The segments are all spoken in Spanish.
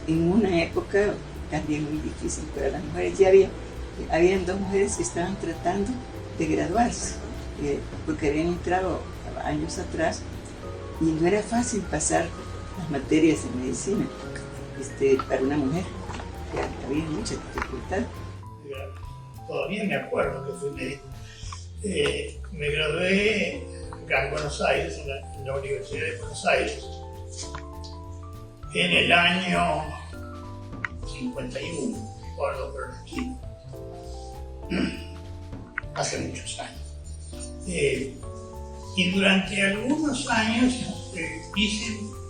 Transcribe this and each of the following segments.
en una época también muy difícil para las mujeres. Ya habían 2 mujeres que estaban tratando de graduarse, porque habían entrado años atrás y no era fácil pasar las materias de medicina para una mujer. Había mucha dificultad. Todavía me acuerdo que fui médico. Me gradué acá en Buenos Aires, en la Universidad de Buenos Aires, en el año 51, recuerdo por el esquina, hace muchos años. Y durante algunos años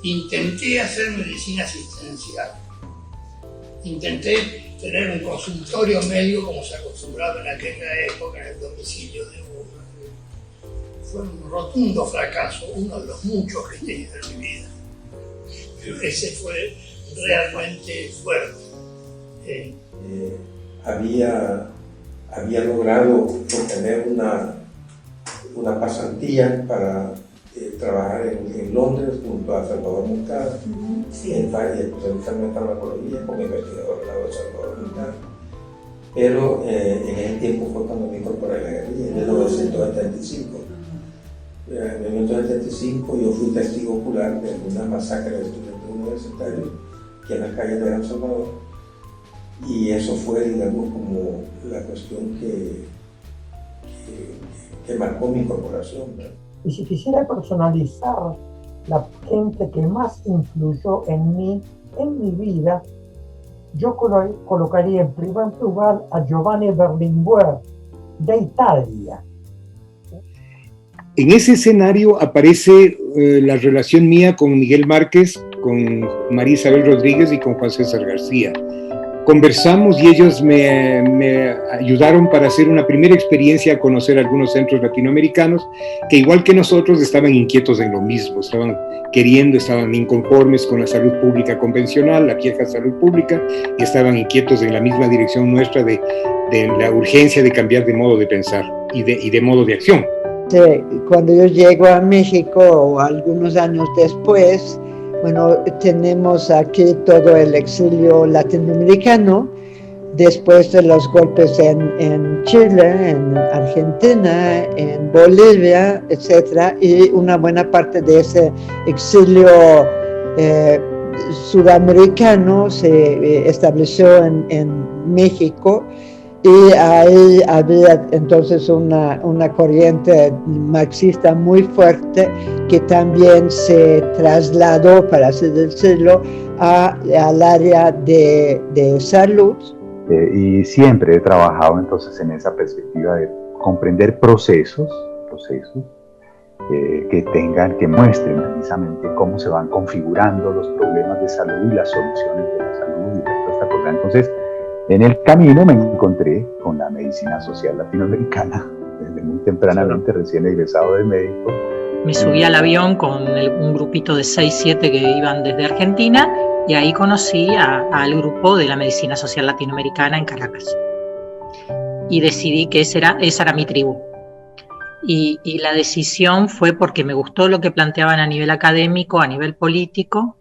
intenté hacer medicina asistencial. Intenté tener un consultorio médico como se acostumbraba en aquella época en el domicilio de uno. Fue un rotundo fracaso, uno de los muchos que he tenido en mi vida. Pero ese fue realmente fuerte. Había logrado obtener una pasantía para trabajar en Londres junto a Salvador Moncada, especializarme en farmacología como investigador del lado de Salvador Moncada. Pero en ese tiempo fue cuando me incorporé a la guerrilla, en 1975. En 1975 yo fui testigo ocular de una masacre de estudiantes universitarios que en las calles de El Salvador, y eso fue, digamos, como la cuestión que marcó mi incorporación, ¿no? Y si quisiera personalizar la gente que más influyó en mi vida, yo colocaría en primer lugar a Giovanni Berlinguer, de Italia. En ese escenario aparece la relación mía con Miguel Márquez, con María Isabel Rodríguez y con Juan César García. Conversamos y ellos me ayudaron para hacer una primera experiencia a conocer algunos centros latinoamericanos que, igual que nosotros, estaban inquietos en lo mismo, estaban inconformes con la salud pública convencional, la vieja salud pública, y estaban inquietos en la misma dirección nuestra de la urgencia de cambiar de modo de pensar y de modo de acción. Cuando yo llego a México, o algunos años después, bueno, tenemos aquí todo el exilio latinoamericano, después de los golpes en Chile, en Argentina, en Bolivia, etc. Y una buena parte de ese exilio sudamericano se estableció en México. Y ahí había entonces una corriente marxista muy fuerte que también se trasladó, para así decirlo, al área de salud. Y siempre he trabajado entonces en esa perspectiva de comprender procesos que muestren precisamente cómo se van configurando los problemas de salud y las soluciones de la salud y toda esta cosa. Entonces, en el camino me encontré con la medicina social latinoamericana, desde muy tempranamente, recién egresado de médico. Me subí al avión con un grupito de 6-7 que iban desde Argentina, y ahí conocí al grupo de la medicina social latinoamericana en Caracas. Y decidí que esa era mi tribu. Y la decisión fue porque me gustó lo que planteaban a nivel académico, a nivel político.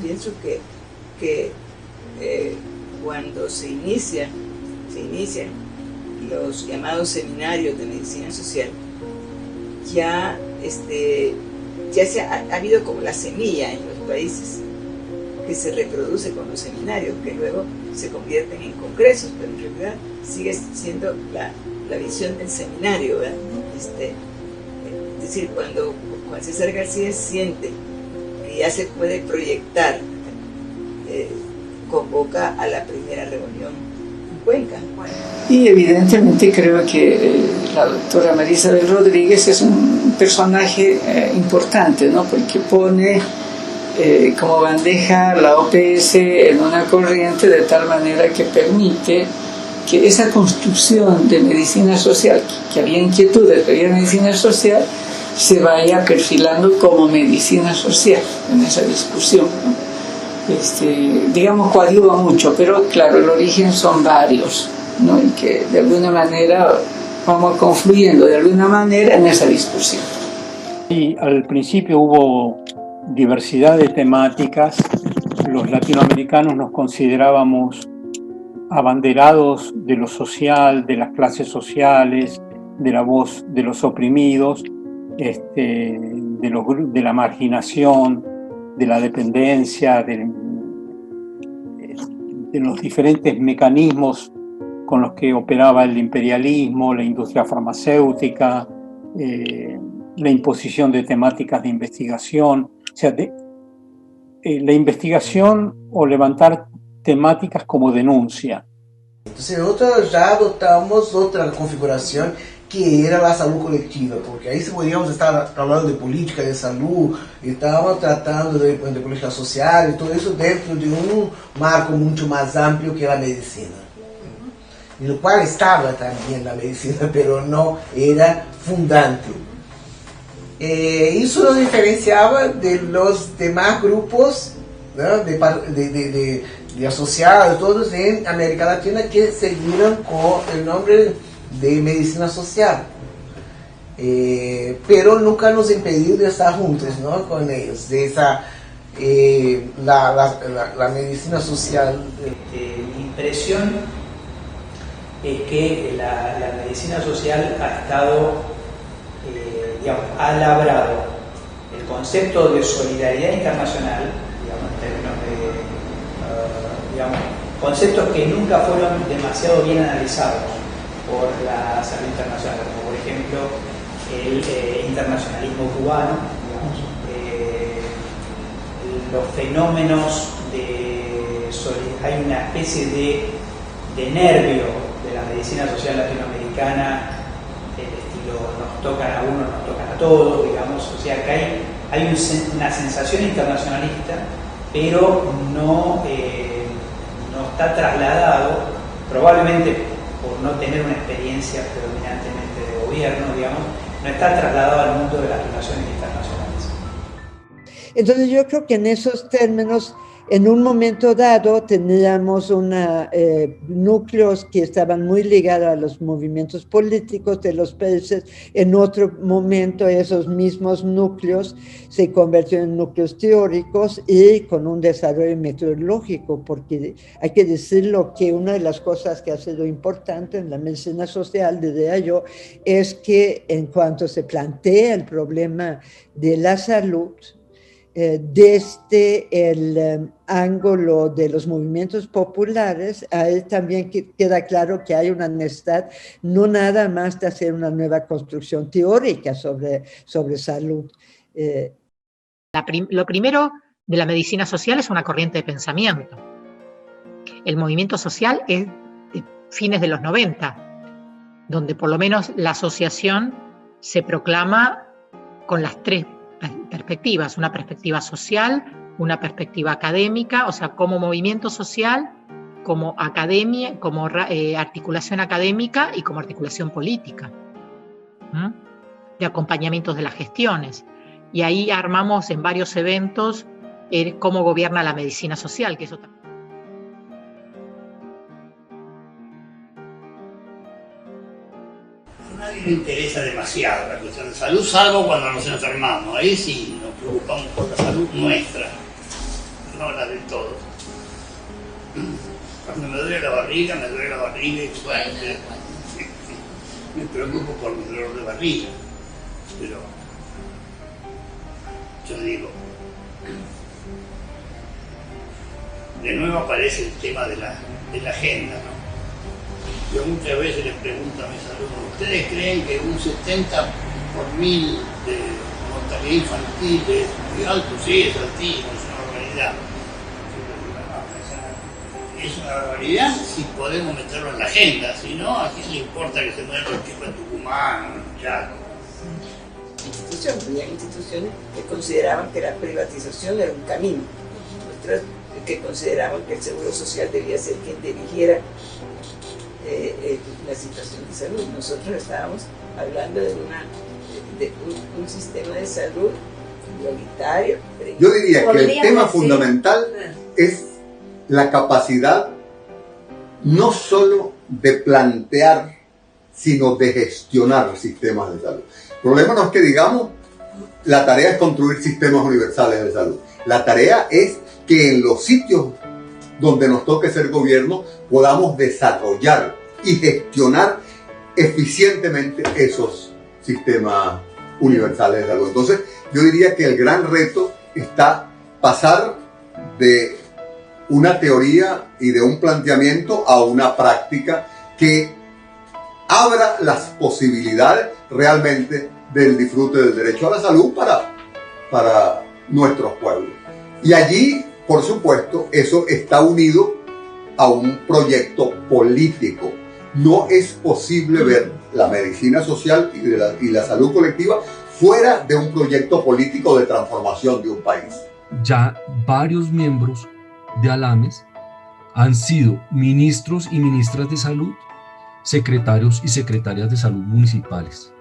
Pienso que cuando se inician los llamados seminarios de medicina social, ya ha habido como la semilla en los países que se reproduce con los seminarios, que luego se convierten en congresos, pero en realidad sigue siendo la visión del seminario, ¿verdad? Es decir, cuando Juan César García siente que ya se puede proyectar, convoca a la primera reunión en Cuenca. Y evidentemente creo que la doctora María Isabel Rodríguez es un personaje importante, ¿no? Porque pone como bandeja la OPS en una corriente de tal manera que permite que esa construcción de medicina social, que había inquietudes, que había medicina social, se vaya perfilando como medicina social en esa discusión, ¿no? Digamos, coadyuva mucho, pero claro, el origen son varios, ¿no? Y que de alguna manera vamos confluyendo de alguna manera en esa discusión. Sí, al principio hubo diversidad de temáticas. Los latinoamericanos nos considerábamos abanderados de lo social, de las clases sociales, de la voz de los oprimidos, de la marginación, de la dependencia, de los diferentes mecanismos con los que operaba el imperialismo, la industria farmacéutica, la imposición de temáticas de investigación, o sea, la investigación o levantar temáticas como denuncia. Entonces nosotros ya adoptamos otra configuración que era la salud colectiva, porque ahí podíamos estar hablando de política de salud, y estábamos tratando de política social y todo eso dentro de un marco mucho más amplio que la medicina. En lo cual estaba también la medicina, pero no era fundante. Eso nos diferenciaba de los demás grupos, ¿no? de asociados, todos en América Latina, que seguían con el nombre de medicina social. Pero nunca nos impedió de estar juntos, ¿no? Con ellos, de esa, la medicina social. Mi impresión es que la medicina social ha estado, ha labrado el concepto de solidaridad internacional, en términos de, conceptos que nunca fueron demasiado bien analizados por la salud internacional, como por ejemplo el internacionalismo cubano, los fenómenos hay una especie de nervio de la medicina social latinoamericana, del estilo nos tocan a unos, nos tocan a todos, digamos, o sea que hay una sensación internacionalista, pero no está trasladado, probablemente por no tener una experiencia predominantemente de gobierno, digamos, no está trasladado al mundo de las relaciones internacionales. Entonces yo creo que en esos términos, en un momento dado teníamos núcleos que estaban muy ligados a los movimientos políticos de los países. En otro momento esos mismos núcleos se convirtieron en núcleos teóricos y con un desarrollo metodológico, porque hay que decirlo que una de las cosas que ha sido importante en la medicina social, diría yo, es que en cuanto se plantea el problema de la salud, desde el ángulo de los movimientos populares, ahí también queda claro que hay una necesidad no nada más de hacer una nueva construcción teórica sobre salud. Lo primero de la medicina social es una corriente de pensamiento. El movimiento social es de fines de los 90, donde por lo menos la asociación se proclama con las tres perspectivas, una perspectiva social, una perspectiva académica, o sea, como movimiento social, como academia, como articulación académica y como articulación política, de acompañamientos de las gestiones. Y ahí armamos en varios eventos cómo gobierna la medicina social, que eso también. A nadie le interesa demasiado la cuestión de salud, salvo cuando nos enfermamos. Ahí sí nos preocupamos por la salud nuestra, no la de todos. Cuando me duele la barriga y bueno, me preocupo por mi dolor de barriga. Pero yo digo, de nuevo aparece el tema de la agenda, ¿no? Yo muchas veces les pregunto a mis alumnos, ¿ustedes creen que un 70 por 1000 de mortalidad infantil es muy alto? Sí, es altísimo, es una barbaridad. Es una barbaridad si podemos meterlo en la agenda, si no, ¿a quién le importa que se mueran los chicos en Tucumán o en Chaco? Había instituciones que consideraban que la privatización era un camino, otras que consideraban que el Seguro Social debía ser quien dirigiera la situación de salud. Nosotros estábamos hablando de un sistema de salud igualitario. Yo diría que el tema fundamental es la capacidad no solo de plantear, sino de gestionar sistemas de salud. El problema no es que digamos la tarea es construir sistemas universales de salud. La tarea es que en los sitios donde nos toque ser gobierno podamos desarrollar y gestionar eficientemente esos sistemas universales de salud. Entonces, yo diría que el gran reto está pasar de una teoría y de un planteamiento a una práctica que abra las posibilidades realmente del disfrute del derecho a la salud para nuestros pueblos. Y allí, por supuesto, eso está unido a un proyecto político. No es posible ver la medicina social y la salud colectiva fuera de un proyecto político de transformación de un país. Ya varios miembros de ALAMES han sido ministros y ministras de salud, secretarios y secretarias de salud municipales.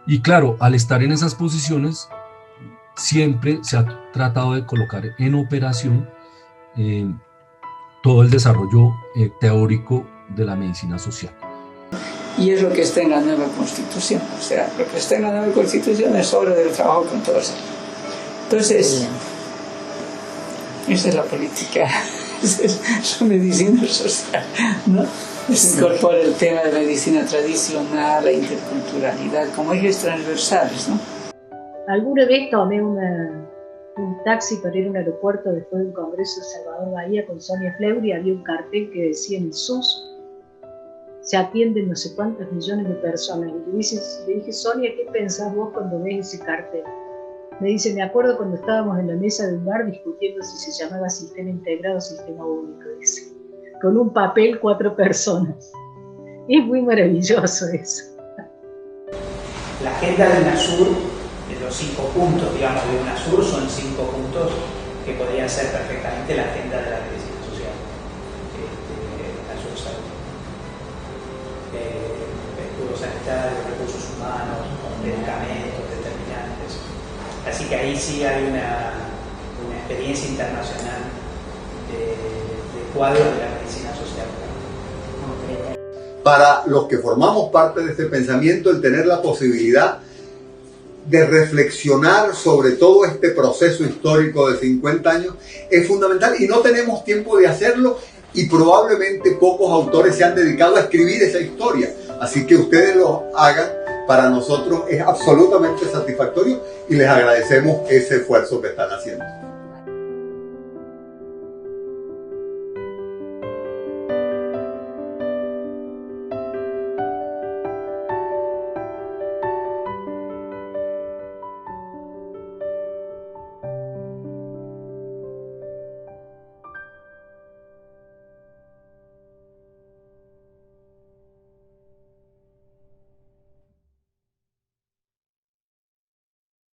Y claro, al estar en esas posiciones, siempre se ha tratado de colocar en operación todo el desarrollo teórico de la medicina social. Y es lo que está en la nueva Constitución. O sea, lo que está en la nueva Constitución es obra del trabajo con todos. Entonces, esa es la política, esa es la medicina social, ¿no? Se incorpora el tema de la medicina tradicional, la interculturalidad, como ejes transversales, ¿no? Alguna vez tomé un taxi para ir a un aeropuerto después de un congreso de Salvador Bahía con Sonia Fleury y había un cartel que decía: en el SUS se atienden no sé cuántos millones de personas. Y le dije, Sonia, ¿qué pensás vos cuando ves ese cartel? Me dice, me acuerdo cuando estábamos en la mesa de un bar discutiendo si se llamaba sistema integrado o sistema único, dice. Con un papel, 4 personas. Y es muy maravilloso eso. La agenda de UNASUR, de los 5 puntos, digamos, de UNASUR, son 5 puntos que podrían ser perfectamente la agenda de la medicina social. UNASUR salud. Escudos sanitarios, recursos humanos, medicamentos, determinantes. Así que ahí sí hay una experiencia internacional de cuadros de la medicina social. Para los que formamos parte de este pensamiento, el tener la posibilidad de reflexionar sobre todo este proceso histórico de 50 años es fundamental y no tenemos tiempo de hacerlo y probablemente pocos autores se han dedicado a escribir esa historia. Así que ustedes lo hagan, para nosotros es absolutamente satisfactorio y les agradecemos ese esfuerzo que están haciendo.